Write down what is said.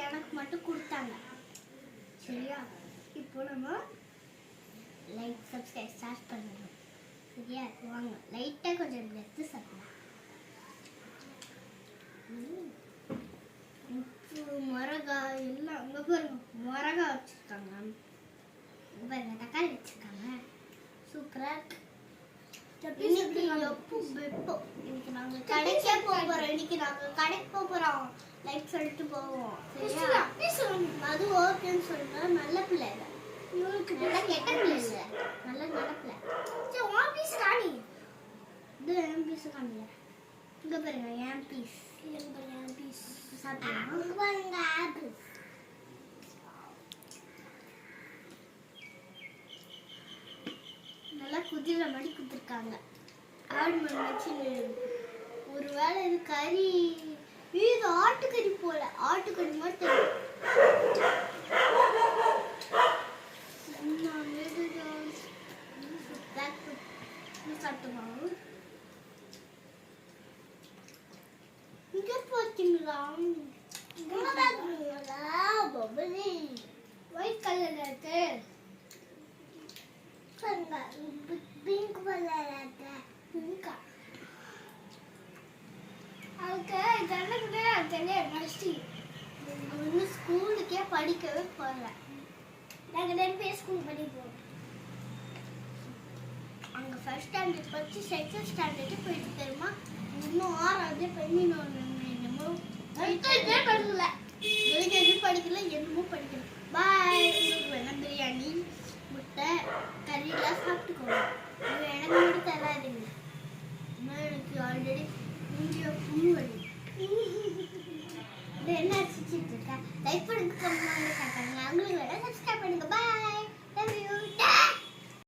எனக்கு மட்டும் கொடுத்தாங்க. சரியா? இப்போ நம்ம லைக் சப்ஸ்கிரைப் ஸ்டார்ட் பண்ணணும். சரியா? வாங்க லைட்டா கொஞ்சம் எடுத்து சாப்பிடலாம். மிளகாய் எல்லாம் அங்க பாருங்க, மிளகாய் வச்சிருக்காங்க, பாருங்க தக்காளி வச்சிருக்காங்க. சூப்பரா இருக்கு. இன்னைக்கு நாங்க கடைக்கே போறோம். இன்னைக்கு நாங்க கடைக்கு போறோம். லைக் சொல்லிட்டு போவோம். சரியா? அது ஓகேன்னு சொல்றா. நல்ல பிள்ளை இல்ல, இவனுக்கு நல்ல கெட்ட பிள்ளை இல்ல, நல்ல பிள்ளை. சரி உன் பீஸ் காணி. இது என் பீஸ் காணில. இங்க பாருங்க என் பீஸ். இங்க பாருங்க என் பீஸ். சாப்பிடுங்க. இங்க பாருங்க ஆப்பிள். நல்லா குதிரை மாதிரி குடுத்துருக்காங்க. ஆடு மணி வச்சு ஒருவேளை இது கறி, இது ஆட்டுக்கறி போல, ஆட்டுக்கறி மாதிரி தெரியும். சாப்பிட்டுமா? இங்க போச்சுங்களா? ஒயிட் கலர்ல இருக்கு. பிங்க் கலர்ல இருக்கு. பிங்கா? அதுக்கு ஜன்னலுக்கு தெரிய மஸ்டி. அவன் ஸ்கூலுக்கே படிக்கவே போகல. நாங்கள் 2 பேர் ஸ்கூல் படிப்போம். அங்கே ஃபர்ஸ்ட் ஸ்டாண்டர்ட் படித்து செகண்ட் ஸ்டாண்டர்டு போயிட்டு தெரியுமா? இன்னும் 6வது பெண்ணினோட என்னமோ படிக்கல. எதுவும் படிக்கல, என்னமோ படிக்கல. பாய். உங்களுக்கு வேணா பிரியாணி, முட்டை, கறியெல்லாம் சாப்பிட்டுக்கோங்க. எனக்கு மட்டும் தராதுங்க. எனக்கு ஆல்ரெடி புண்ணு வலி.